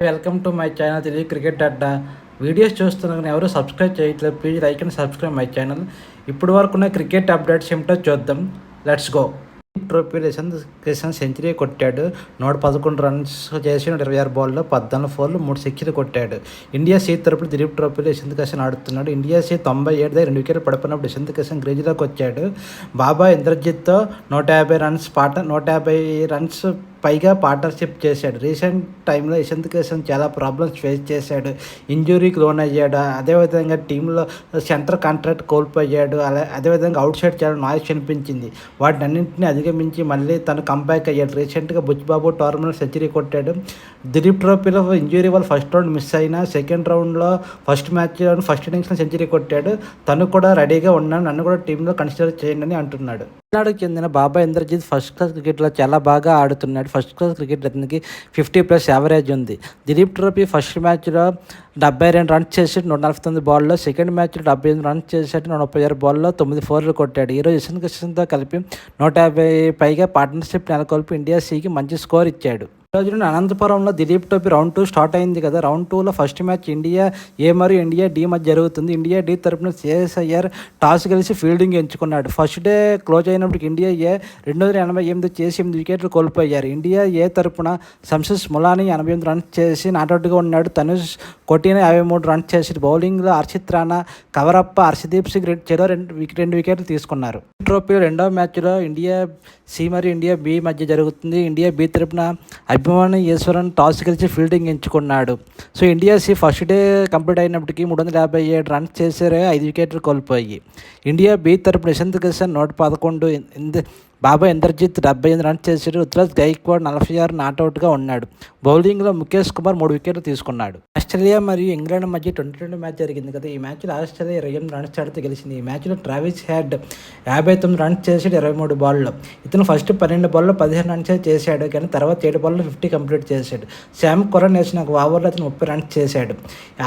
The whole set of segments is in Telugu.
Welcome to my channel Telugu cricket Adda. Videos చూస్తున్నా కానీ ఎవరు సబ్స్క్రైబ్ చేయట్లేదు. Please like and subscribe my channel. ఇప్పటి వరకు ఉన్న క్రికెట్ అప్డేట్స్ ఏమిటో చూద్దాం. Let's go. ట్రోఫీలో యశవంత్ కిషన్ సెంచరీ కొట్టాడు. 111 రన్స్ చేసి 126 బాల్లో 14 ఫోర్లు 3 సిక్స్లు కొట్టాడు. ఇండియా సి తరపున దిలీప్ ట్రోఫీలో యశవంత్ కిషన్ ఆడుతున్నాడు. ఇండియా సి 97 దగ్గర 2 వికెట్లు పడిపోయినప్పుడు యశవంత్ కిషన్ గ్రేజ్లోకి వచ్చాడు. బాబా ఇంద్రజిత్తో 150 రన్స్ పైగా పార్ట్నర్షిప్ చేశాడు. రీసెంట్ టైంలో యశవంత్ కిషన్ చాలా ప్రాబ్లమ్స్ ఫేస్ చేశాడు. ఇంజురీకి లోన్ అయ్యాడు. అదేవిధంగా టీంలో సెంటర్ కాంట్రాక్ట్ కోల్పోయాడు. అదేవిధంగా అవుట్ సైడ్ చాలా నాయిస్ అనిపించింది. వాటినన్నింటినీ అధిగమించి మళ్ళీ తను కంబ్యాక్ అయ్యాడు. రీసెంట్గా బుచ్చిబాబు టోర్నమెంట్ సెంచరీ కొట్టాడు. దిలీప్ ట్రోఫీలో ఇంజురీ వల్ల ఫస్ట్ రౌండ్ మిస్ అయినా సెకండ్ రౌండ్లో ఫస్ట్ ఫస్ట్ ఇన్నింగ్స్లో సెంచరీ కొట్టాడు. తను కూడా రెడీగా ఉన్నాడు. నన్ను కూడా టీంలో కన్సిడర్ చేయండి అని అంటున్నాడు. తమిళనాడుకు చెందిన బాబా ఇంద్రజిత్ ఫస్ట్ క్లాస్ క్రికెట్లో చాలా బాగా ఆడుతున్నాడు. ఫస్ట్ క్లాస్ క్రికెట్ అతనికి 50+ యావరేజ్ ఉంది. దిలీప్ ట్రోఫీ ఫస్ట్ మ్యాచ్లో 72 రన్స్ చేసి 149 బాల్లో, సెకండ్ మ్యాచ్లో 78 రన్స్ చేసేట్టు 136 బాల్లో 9 ఫోర్లు కొట్టాడు. ఈరోజు యశవంత్ కిషన్తో కలిపి 150 పైగా పార్ట్నర్షిప్ నెలకొల్పి ఇండియా సికి మంచి స్కోర్ ఇచ్చాడు. రోజు అనంతపురంలో దిలీప్ ట్రోఫీ రౌండ్ 2 స్టార్ట్ అయింది కదా. రౌండ్ 2లో ఫస్ట్ మ్యాచ్ ఇండియా ఏ మరియు ఇండియా డి మధ్య జరుగుతుంది. ఇండియా డి తరపున శ్రేయస్ అయ్యర్ టాస్ గెలిచి ఫీల్డింగ్ ఎంచుకున్నాడు. ఫస్ట్ డే క్లోజ్ అయినప్పటికి ఇండియా ఏ 288 చేసి 8 వికెట్లు కోల్పోయారు. ఇండియా ఏ తరపున శంషస్ ములానీ 88 రన్స్ చేసి నాట్అవుట్గా ఉన్నాడు. తనుష్ కొట్టిన 53 రన్స్ చేసి బౌలింగ్లో హర్షిత్ రాణా, కవరప్ప, హర్షదీప్ సింగ్ చెరో 2 వికెట్లు తీసుకున్నారు. ట్రోఫీ రెండవ మ్యాచ్లో ఇండియా సి మరియు ఇండియా బి మధ్య జరుగుతుంది. ఇండియా బి తరపున అభిమాని ఈశ్వరన్ టాస్ గెలిచి ఫీల్డింగ్ ఎంచుకున్నాడు. So India C first day complete అయినప్పటికీ 357 రన్స్ చేశారు. 5 వికెట్లు కోల్పోయి. ఇండియా బి తరపున యశవంత్ కిషన్ 111, బాబా ఇంద్రజిత్ 78 రన్స్ చేశాడు. రుతురాజ్ గైక్వాడ్ 46 నాట్అవుట్గా ఉన్నాడు. బౌలింగ్లో ముఖేష్ కుమార్ 3 వికెట్లు తీసుకున్నాడు. ఆస్ట్రేలియా మరియు ఇంగ్లాండ్ మధ్య 2020 మ్యాచ్ జరిగింది కదా. ఈ మ్యాచ్లో ఆస్ట్రేలియా 28 రన్స్ తేడాతో గెలిచింది. ఈ మ్యాచ్లో ట్రావిస్ హెడ్ 59 రన్స్ చేసాడు 23 బాల్లో. ఇతను ఫస్ట్ 12 బాల్లో 15 రన్స్ చేశాడు. కానీ తర్వాత 7 బాల్లో 50 కంప్లీట్ చేశాడు. శామ్ కొరన్ వేసిన ఒక ఓవర్లో అతను 30 రన్స్ చేశాడు.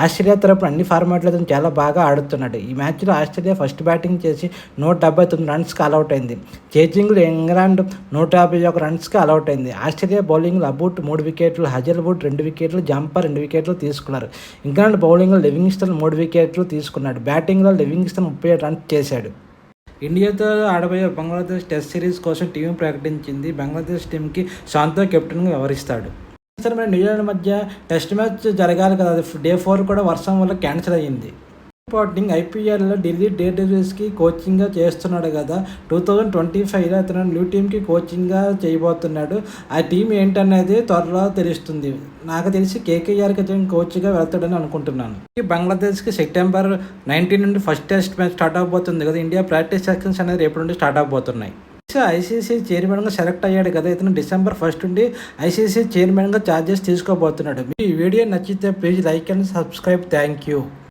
ఆస్ట్రేలియా తరపున అన్ని ఫార్మాట్లో అతను చాలా బాగా ఆడుతున్నాడు. ఈ మ్యాచ్లో ఆస్ట్రేలియా ఫస్ట్ బ్యాటింగ్ చేసి 179 రన్స్కి ఆల్అవుట్ అయింది. చేజింగ్లో ఇంగ్లాండ్ 151 రన్స్కి ఆల్అవుట్ అయింది. ఆస్ట్రేలియా బౌలింగ్లో అబూట్ 3 వికెట్లు, హజల్వుడ్ 2 వికెట్లు, జంపర్ 2 వికెట్లు తీసుకున్నారు. ఇంగ్లాండ్ బౌలింగ్లో లివింగ్స్టన్ 3 వికెట్లు తీసుకున్నాడు. బ్యాటింగ్లో లివింగ్స్టన్ 37 రన్స్ చేశాడు. ఇండియాతో ఆడబోయే బంగ్లాదేశ్ టెస్ట్ సిరీస్ కోసం టీం ప్రకటించింది. బంగ్లాదేశ్ టీంకి శాంతో కెప్టెన్గా వ్యవహరిస్తాడు. న్యూజిలాండ్ మధ్య టెస్ట్ మ్యాచ్ జరగాలి కదా. డే 4 కూడా వర్షం వల్ల క్యాన్సిల్ అయ్యింది. పాటింగ్ ఐపీఎల్లో ఢిల్లీ డేర్డెవిల్స్కి కోచింగ్గా చేస్తున్నాడు కదా. 2025లో అతను న్యూ టీంకి కోచింగ్గా చేయబోతున్నాడు. ఆ టీం ఏంటనేది త్వరలో తెలుస్తుంది. నాకు తెలిసి కేకేఆర్కి అతను కోచ్గా వెళ్తాడని అనుకుంటున్నాను. బంగ్లాదేశ్కి సెప్టెంబర్ 19 నుండి ఫస్ట్ టెస్ట్ మ్యాచ్ స్టార్ట్ అవబోతుంది కదా. ఇండియా ప్రాక్టీస్ సెక్షన్స్ అనేది రేపు నుండి స్టార్ట్ అవబోతున్నాయి. ఐసీసీ చైర్మన్గా సెలెక్ట్ అయ్యాడు కదా. ఇతను డిసెంబర్ 1 నుండి ఐసీసీ చైర్మన్గా ఛార్జెస్ తీసుకోబోతున్నాడు. మీ వీడియో నచ్చితే please like and subscribe. Thank you.